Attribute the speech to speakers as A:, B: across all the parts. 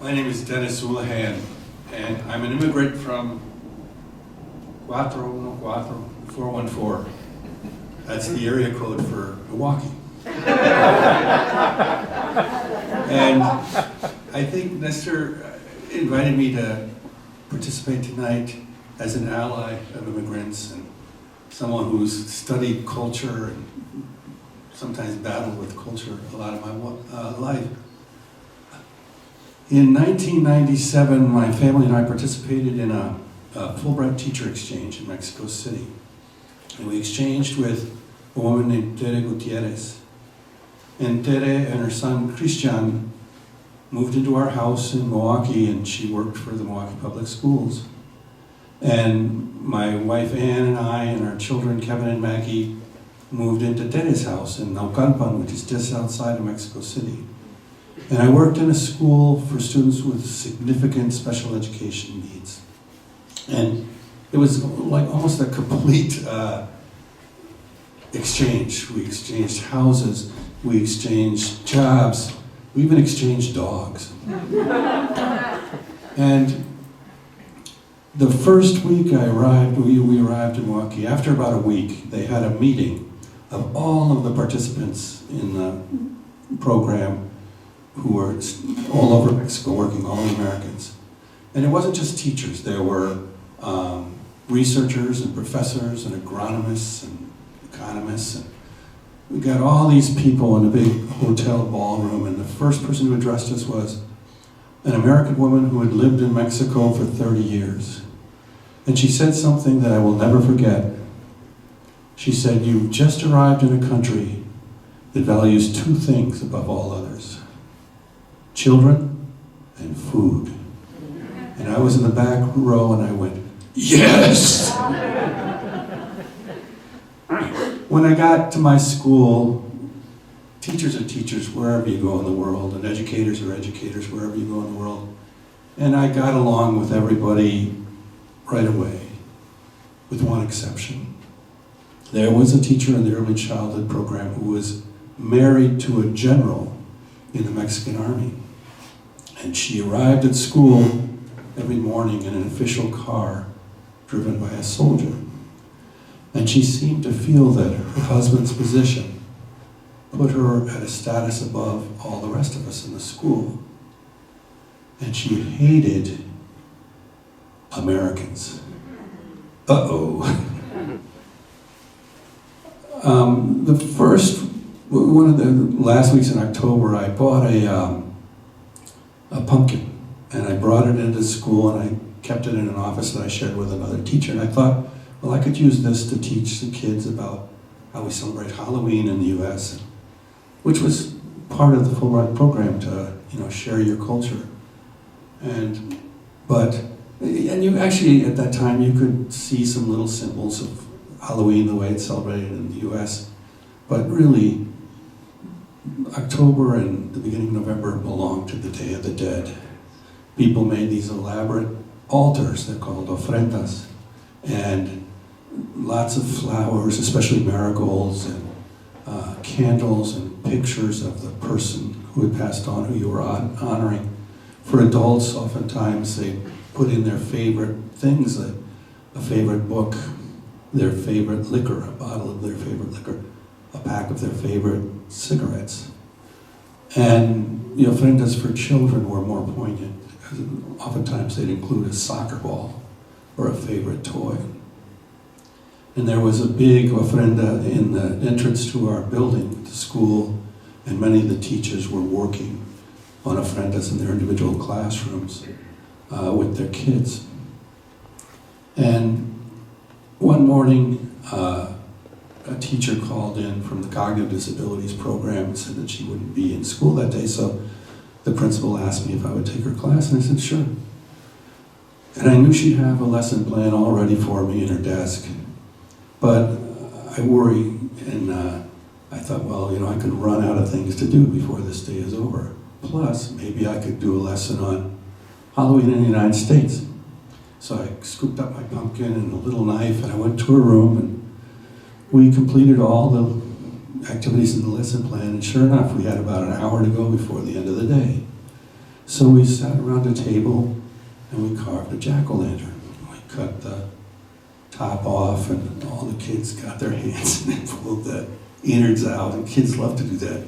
A: My name is Dennis Oulahan, and I'm an immigrant from 414. That's the area code for Milwaukee. And I think Nestor invited me to participate tonight as an ally of immigrants and someone who's studied culture and sometimes battled with culture a lot of my life. In 1997, my family and I participated in a Fulbright teacher exchange in Mexico City. And we exchanged with a woman named Tere Gutierrez. And Tere and her son Christian moved into our house in Milwaukee, and she worked for the Milwaukee Public Schools. And my wife Ann and I and our children Kevin and Maggie moved into Tere's house in Naucalpan, which is just outside of Mexico City. And I worked in a school for students with significant special education needs. And it was like almost a complete exchange. We exchanged houses, we exchanged jobs, we even exchanged dogs. And the first week we arrived in Milwaukee. After about a week, they had a meeting of all of the participants in the program who were all over Mexico working, all Americans. And it wasn't just teachers. There were researchers and professors and agronomists and economists. And we got all these people in a big hotel ballroom, and the first person who addressed us was an American woman who had lived in Mexico for 30 years. And she said something that I will never forget. She said, "You've just arrived in a country that values two things above all others: children and food." And I was in the back row and I went, "Yes!" When I got to my school, teachers are teachers wherever you go in the world, and educators are educators wherever you go in the world. And I got along with everybody right away, with one exception. There was a teacher in the early childhood program who was married to a general in the Mexican army. And she arrived at school every morning in an official car driven by a soldier. And she seemed to feel that her husband's position put her at a status above all the rest of us in the school. And she hated Americans. One of the last weeks in October, I bought a pumpkin, and I brought it into school, and I kept it in an office that I shared with another teacher. And I thought, well, I could use this to teach the kids about how we celebrate Halloween in the U.S., which was part of the Fulbright program to, share your culture. And you actually, at that time, you could see some little symbols of Halloween the way it's celebrated in the U.S. But really, October and the beginning of November belonged to the Day of the Dead. People made these elaborate altars, they're called ofrendas, and lots of flowers, especially marigolds, and candles and pictures of the person who had passed on, who you were honoring. For adults, oftentimes they put in their favorite things, a favorite book, their favorite liquor, a bottle of their favorite liquor, a pack of their favorite cigarettes. And the ofrendas for children were more poignant, because oftentimes they'd include a soccer ball or a favorite toy. And there was a big ofrenda in the entrance to our building, the school, and many of the teachers were working on ofrendas in their individual classrooms with their kids. And one morning, a teacher called in from the Cognitive Disabilities program and said that she wouldn't be in school that day, so the principal asked me if I would take her class, and I said, sure. And I knew she'd have a lesson plan all ready for me in her desk, but I worry, and I thought, well, I could run out of things to do before this day is over. Plus, maybe I could do a lesson on Halloween in the United States. So I scooped up my pumpkin and a little knife, and I went to her room, and we completed all the activities in the lesson plan, and sure enough, we had about an hour to go before the end of the day. So we sat around a table and we carved a jack-o'-lantern. We cut the top off and all the kids got their hands and they pulled the innards out, and kids love to do that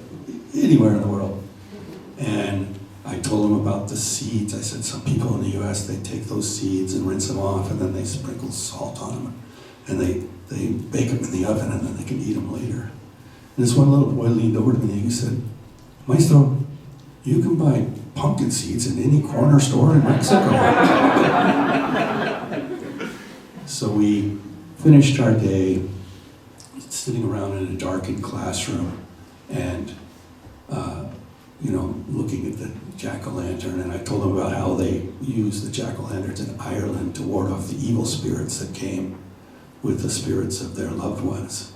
A: anywhere in the world. And I told them about the seeds. I said some people in the US, they take those seeds and rinse them off and then they sprinkle salt on them. And they bake them in the oven and then they can eat them later. And this one little boy leaned over to me and he said, "Maestro, you can buy pumpkin seeds in any corner store in Mexico." So we finished our day sitting around in a darkened classroom and looking at the jack-o'-lantern, and I told them about how they use the jack-o'-lanterns in Ireland to ward off the evil spirits that came with the spirits of their loved ones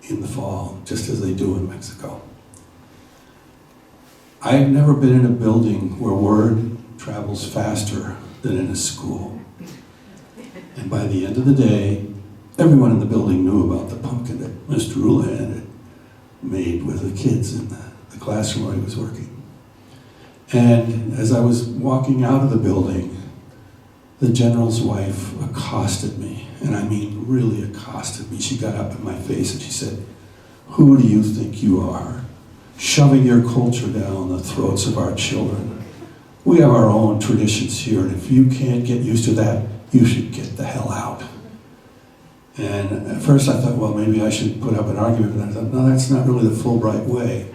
A: in the fall, just as they do in Mexico. I've never been in a building where word travels faster than in a school. And by the end of the day, everyone in the building knew about the pumpkin that Mr. Oulahan had made with the kids in the classroom where he was working. And as I was walking out of the building, the general's wife accosted me, and I mean really accosted me. She got up in my face and she said, "Who do you think you are, shoving your culture down the throats of our children? We have our own traditions here, and if you can't get used to that, you should get the hell out." And at first I thought, well, maybe I should put up an argument, but I thought, no, that's not really the Fulbright way.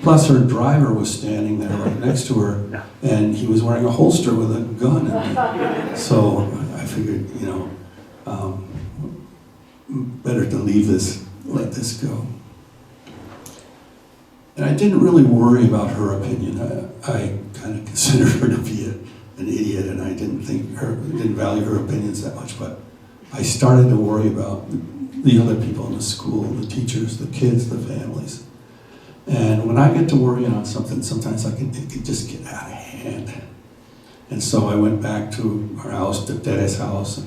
A: Plus her driver was standing there right next to her, and he was wearing a holster with a gun in it. So I figured, better to let this go. And I didn't really worry about her opinion. I kind of considered her to be an idiot, and I didn't value her opinions that much, but I started to worry about the other people in the school, the teachers, the kids, the families. And when I get to worrying on something, sometimes it can just get out of hand. And so I went back to our house, to Tere's house,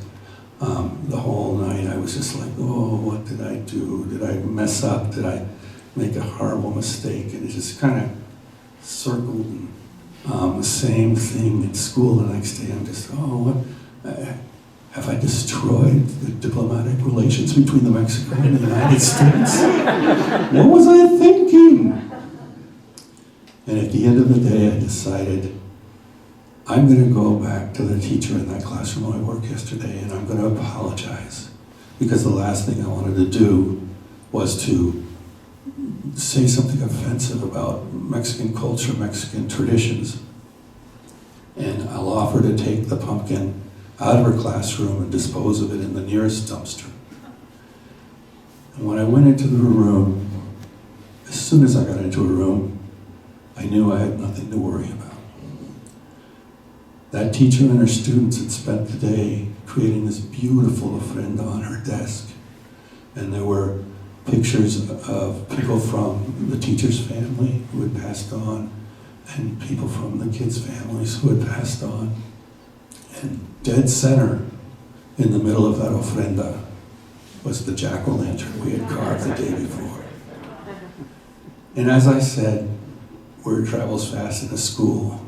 A: and the whole night I was just like, oh, what did I do? Did I mess up? Did I make a horrible mistake? And it just kind of circled, and the same thing at school the next day. I'm just, have I destroyed the diplomatic relations between the Mexico and the United States? What was I thinking? And at the end of the day, I decided I'm going to go back to the teacher in that classroom where I worked yesterday, and I'm going to apologize. Because the last thing I wanted to do was to say something offensive about Mexican culture, Mexican traditions. And I'll offer to take the pumpkin out of her classroom and dispose of it in the nearest dumpster. And when I went into the room, as soon as I got into her room, I knew I had nothing to worry about. That teacher and her students had spent the day creating this beautiful ofrenda on her desk. And there were pictures of people from the teacher's family who had passed on, and people from the kids' families who had passed on. And dead center in the middle of that ofrenda was the jack-o'-lantern we had carved the day before. And as I said, word travels fast in a school.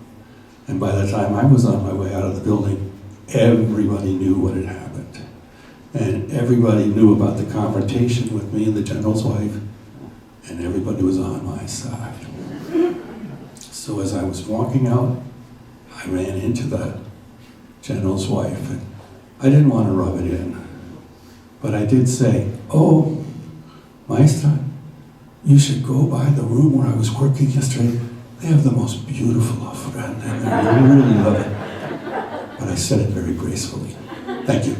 A: And by the time I was on my way out of the building, everybody knew what had happened. And everybody knew about the confrontation with me and the general's wife, and everybody was on my side. So as I was walking out, I ran into the general's wife, and I didn't want to rub it in, but I did say, "Oh, Maestra, you should go by the room where I was working yesterday. They have the most beautiful ofrenda, and I really love it." But I said it very gracefully. Thank you.